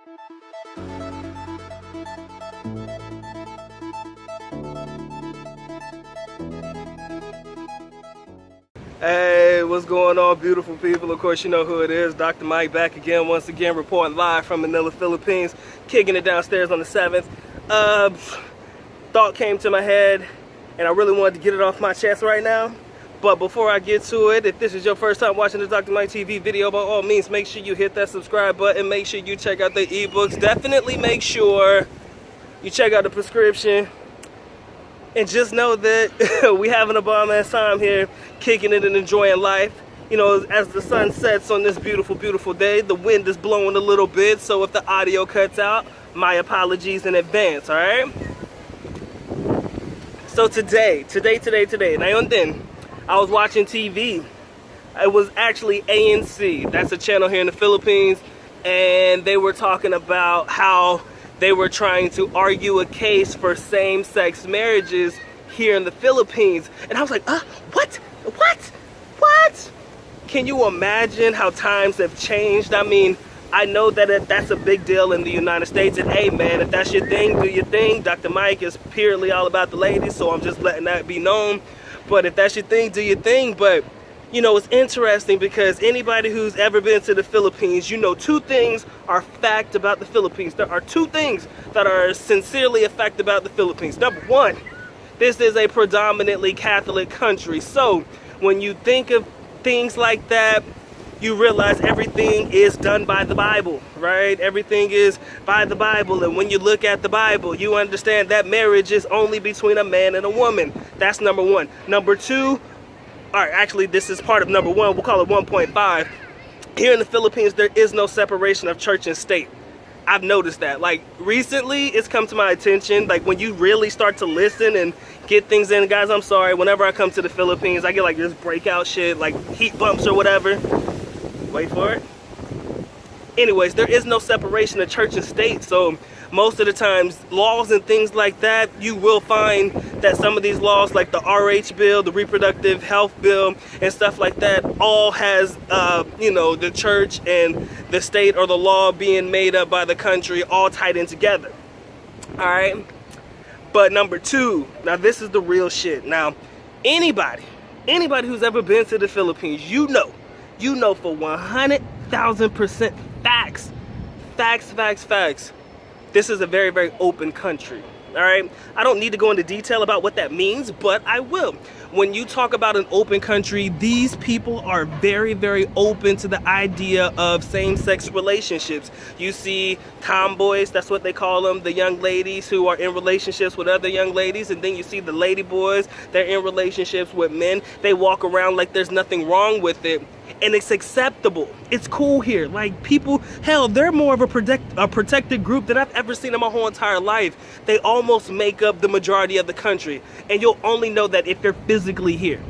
Hey, what's going on, beautiful people? Of course, you know who it is. Dr. Mike back again, once again, reporting live from Manila, Philippines, kicking it downstairs on the 7th. Thought came to my head, and I really wanted to get it off my chest right now. But before I get to it, if this is your first time watching the Dr. Mike TV video, by all means, make sure you hit that subscribe button. Make sure you check out the ebooks. Definitely make sure you check out the prescription. And just know that we having a bomb-ass time here, kicking it and enjoying life. You know, as the sun sets on this beautiful, beautiful day, the wind is blowing a little bit, so if the audio cuts out, my apologies in advance, all right? So today, ngayon din, I was watching TV. It was actually ANC. That's a channel here in the Philippines, and they were talking about how they were trying to argue a case for same-sex marriages here in the Philippines. And I was like, what? Can you imagine how times have changed? I mean, I know that that's a big deal in the United States. And hey, man, if that's your thing, do your thing. Dr. Mike is purely all about the ladies, so I'm just letting that be known. But if that's your thing, do your thing. But you know, it's interesting because anybody who's ever been to the Philippines, you know, two things are fact about the Philippines. There are two things that are sincerely a fact about the Philippines. Number one, this is a predominantly Catholic country. So when you think of things like that, you realize everything is done by the Bible, right? Everything is by the Bible. And when you look at the Bible, you understand that marriage is only between a man and a woman. That's number one. Number two, all right, actually, this is part of number one. We'll call it 1.5. Here in the Philippines, there is no separation of church and state. I've noticed that. Like, recently, it's come to my attention. Like, when you really start to listen and get things in. Guys, I'm sorry. Whenever I come to the Philippines, I get, like, this breakout shit, like heat bumps or whatever. Wait for it. Anyways, there is no separation of church and state. So most of the times, laws and things like that, you will find that some of these laws, like the RH bill, the reproductive health bill, and stuff like that, all has, you know, the church and the state or the law being made up by the country, all tied in together. All right. But number two, now this is the real shit. Now, anybody who's ever been to the Philippines, you know for 100,000% facts. This is a very, very open country. All right, I don't need to go into detail about what that means, but I will. When you talk about an open country, these people are very, very open to the idea of same-sex relationships. You see tomboys, that's what they call them, the young ladies who are in relationships with other young ladies, and then you see the lady boys, they're in relationships with men. They walk around like there's nothing wrong with it, and it's acceptable. It's cool here. Like, people, hell, they're more of a protected group than I've ever seen in my whole entire life. They almost make up the majority of the country, and you'll only know that if you're physically here.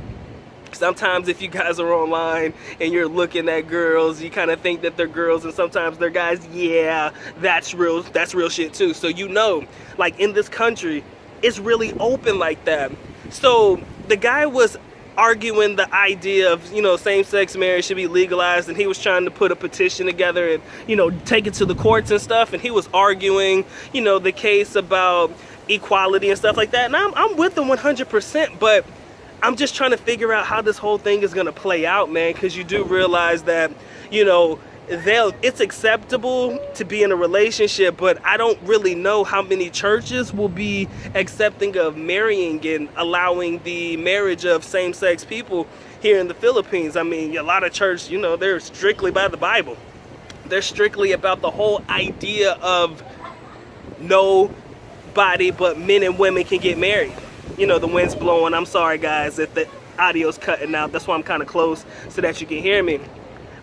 Sometimes if you guys are online and you're looking at girls, you kind of think that they're girls, and sometimes they're guys. Yeah, that's real shit too. So you know, like, in this country, it's really open like that. So the guy was arguing the idea of, you know, same-sex marriage should be legalized, and he was trying to put a petition together and, you know, take it to the courts and stuff, and he was arguing, you know, the case about equality and stuff like that, and I'm with him 100%, but I'm just trying to figure out how this whole thing is going to play out, man, because you do realize that, you know, it's acceptable to be in a relationship, but I don't really know how many churches will be accepting of marrying and allowing the marriage of same-sex people here in the Philippines. I mean, a lot of churches, you know, they're strictly by the Bible. They're strictly about the whole idea of nobody but men and women can get married. You know, the wind's blowing. I'm sorry, guys, if the audio's cutting out. That's why I'm kind of close so that you can hear me.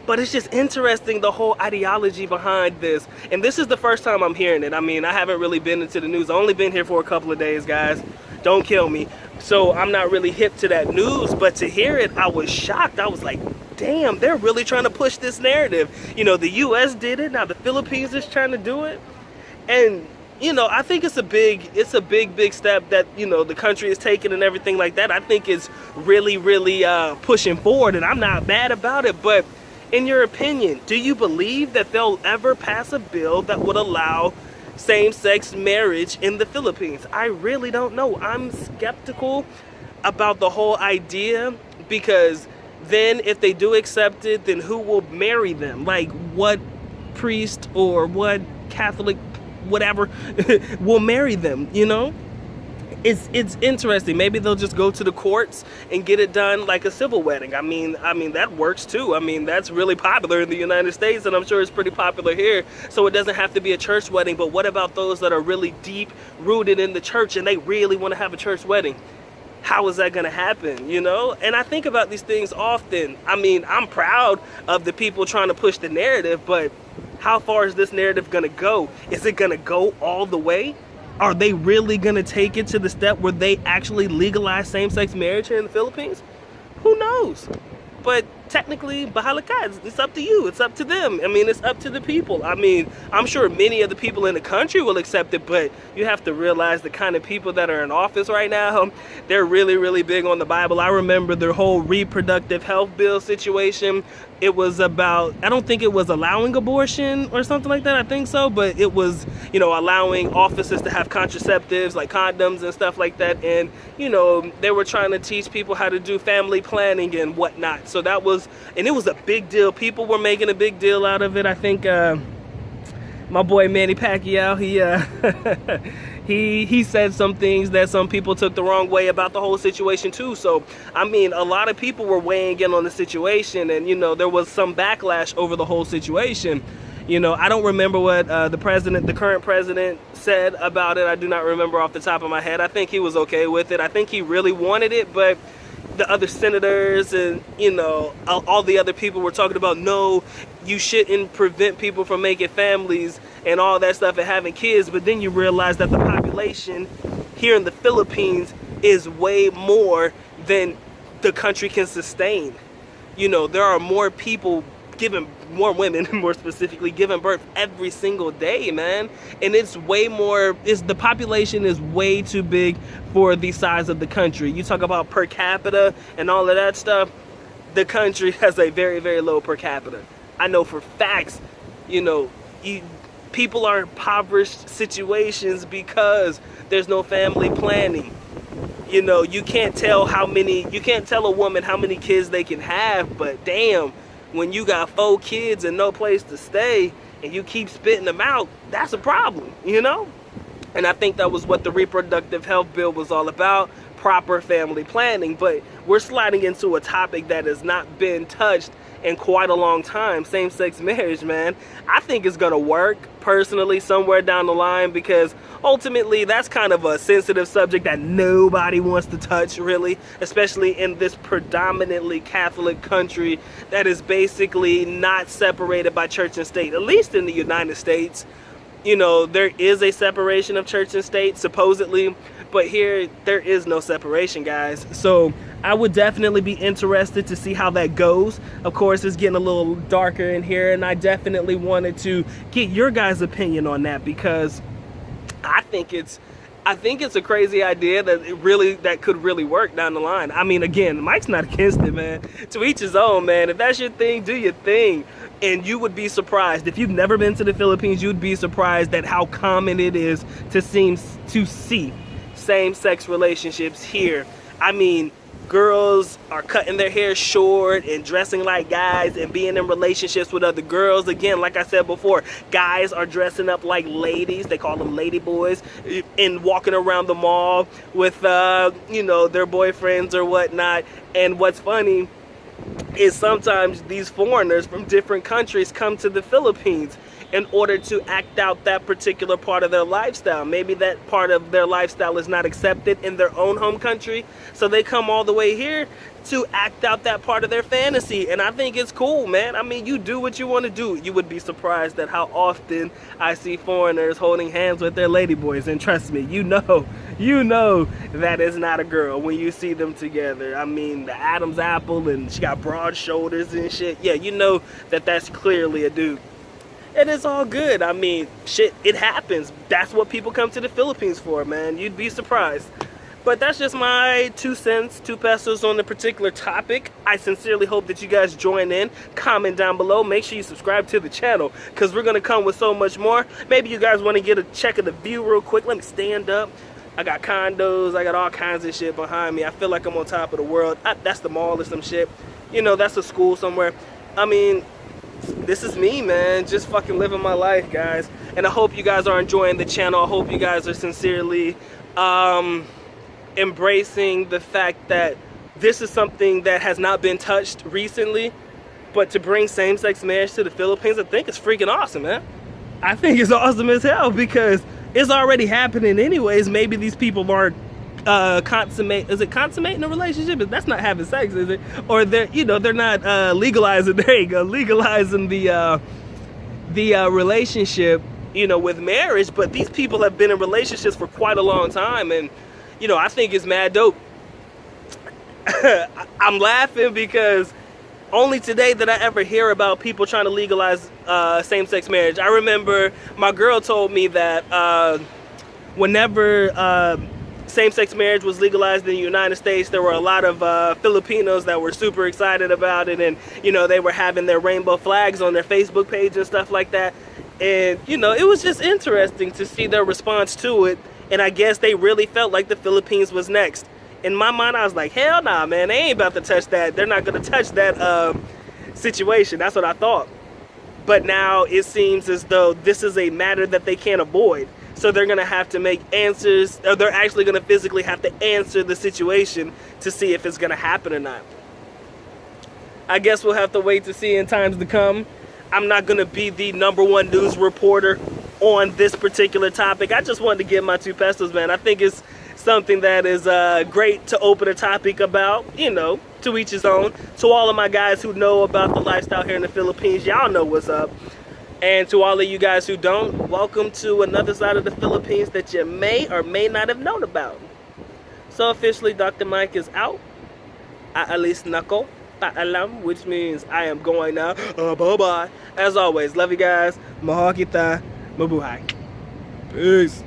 But it's just interesting, the whole ideology behind this. And this is the first time I'm hearing it. I mean, I haven't really been into the news. I've only been here for a couple of days, guys. Don't kill me. So I'm not really hip to that news. But to hear it, I was shocked. I was like, damn, they're really trying to push this narrative. You know, the U.S. did it. Now the Philippines is trying to do it. And, you know, I think it's a big step that, you know, the country is taking and everything like that. I think it's really, really pushing forward. And I'm not mad about it. But In your opinion, do you believe that they'll ever pass a bill that would allow same-sex marriage in the Philippines? I really don't know. I'm skeptical about the whole idea, because then if they do accept it, then who will marry them? Like, what priest or what Catholic whatever will marry them, you know? It's interesting. Maybe they'll just go to the courts and get it done like a civil wedding. I mean that works too. I mean, that's really popular in the United States, and I'm sure it's pretty popular here. So it doesn't have to be a church wedding. But what about those that are really deep rooted in the church and they really want to have a church wedding? How is that going to happen, you know? And I think about these things often. I mean, I'm proud of the people trying to push the narrative, but how far is this narrative going to go? Is it going to go all the way? Are they really going to take it to the step where they actually legalize same-sex marriage here in the Philippines? Who knows? But technically, bahala, it's up to you. It's up to them. I mean, it's up to the people. I mean, I'm sure many of the people in the country will accept it, but you have to realize the kind of people that are in office right now, they're really, really big on the Bible. I remember their whole reproductive health bill situation. It was about, I don't think it was allowing abortion or something like that. I think so, but it was, you know, allowing offices to have contraceptives like condoms and stuff like that. And, you know, they were trying to teach people how to do family planning and whatnot. So that was, and it was a big deal. People were making a big deal out of it. I think my boy Manny Pacquiao, he said some things that some people took the wrong way about the whole situation too. So I mean, a lot of people were weighing in on the situation, and you know, there was some backlash over the whole situation. You know, I don't remember what the current president said about it. I do not remember off the top of my head. I think he was okay with it. I think he really wanted it, but the other senators and, you know, all the other people were talking about, no, you shouldn't prevent people from making families and all that stuff and having kids. But then you realize that the population here in the Philippines is way more than the country can sustain. You know, there are more people more women, more specifically, giving birth every single day, man. And it's way more, the population is way too big for the size of the country. You talk about per capita and all of that stuff, the country has a very, very low per capita. I know for facts, you know, people are in impoverished situations because there's no family planning. You know, you can't tell a woman how many kids they can have, but damn, when you got 4 kids and no place to stay and you keep spitting them out, that's a problem, you know? And I think that was what the reproductive health bill was all about, proper family planning. But we're sliding into a topic that has not been touched in quite a long time, same-sex marriage, man. I think it's gonna work, personally, somewhere down the line, because ultimately that's kind of a sensitive subject that nobody wants to touch, really, especially in this predominantly Catholic country that is basically not separated by church and state, at least in the United States. You know, there is a separation of church and state, supposedly, but here there is no separation, guys. So I would definitely be interested to see how that goes. Of course, it's getting a little darker in here, and I definitely wanted to get your guys' opinion on that, because I think it's a crazy idea that could really work down the line. I mean, again, Mike's not against it, man. To each his own, man. If that's your thing, do your thing. And you would be surprised. If you've never been to the Philippines, you'd be surprised at how common it is to see same-sex relationships here. I mean, girls are cutting their hair short and dressing like guys and being in relationships with other girls. Again, like I said before, guys are dressing up like ladies. They call them lady boys, and walking around the mall with, you know, their boyfriends or whatnot. And what's funny is sometimes these foreigners from different countries come to the Philippines in order to act out that particular part of their lifestyle. Maybe that part of their lifestyle is not accepted in their own home country, so they come all the way here to act out that part of their fantasy. And I think it's cool, man. I mean, you do what you want to do. You would be surprised at how often I see foreigners holding hands with their ladyboys. And trust me, you know that is not a girl when you see them together. I mean, the Adam's apple, and she got broad shoulders and shit. Yeah, you know that that's clearly a dude. And it's all good. I mean, shit, it happens. That's what people come to the Philippines for, man. You'd be surprised. But that's just my 2 cents, 2 pesos on the particular topic. I sincerely hope that you guys join in. Comment down below. Make sure you subscribe to the channel, because we're going to come with so much more. Maybe you guys want to get a check of the view real quick. Let me stand up. I got condos. I got all kinds of shit behind me. I feel like I'm on top of the world. That's the mall or some shit. You know, that's a school somewhere. I mean, this is me, man. Just fucking living my life, guys. And I hope you guys are enjoying the channel. I hope you guys are sincerely embracing the fact that this is something that has not been touched recently, but to bring same-sex marriage to the Philippines, I think it's freaking awesome, man. I think it's awesome as hell, because it's already happening anyways. Maybe these people aren't consummating a relationship? That's not having sex, is it? Or they're, you know, they're not legalizing, there you go, legalizing the relationship, you know, with marriage. But these people have been in relationships for quite a long time, and you know, I think it's mad dope. I'm laughing because only today did I ever hear about people trying to legalize same-sex marriage. I remember my girl told me that whenever same-sex marriage was legalized in the United States, there were a lot of Filipinos that were super excited about it, and you know, they were having their rainbow flags on their Facebook page and stuff like that. And you know, it was just interesting to see their response to it. And I guess they really felt like the Philippines was next. In my mind, I was like, hell nah, man, they ain't about to touch that. They're not going to touch that situation. That's what I thought. But now it seems as though this is a matter that they can't avoid. So they're going to have to make answers, or they're actually going to physically have to answer the situation to see if it's going to happen or not. I guess we'll have to wait to see in times to come. I'm not going to be the #1 news reporter on this particular topic. I just wanted to give my 2 pesos, man. I think it's something that is great to open a topic about, you know, to each his own. To all of my guys who know about the lifestyle here in the Philippines, y'all know what's up. And to all of you guys who don't, welcome to another side of the Philippines that you may or may not have known about. So officially, Dr. Mike is out. Aalis nako, paalam, which means I am going now. Bye-bye. As always, love you guys. Mahal kita. Mabuhay. Peace.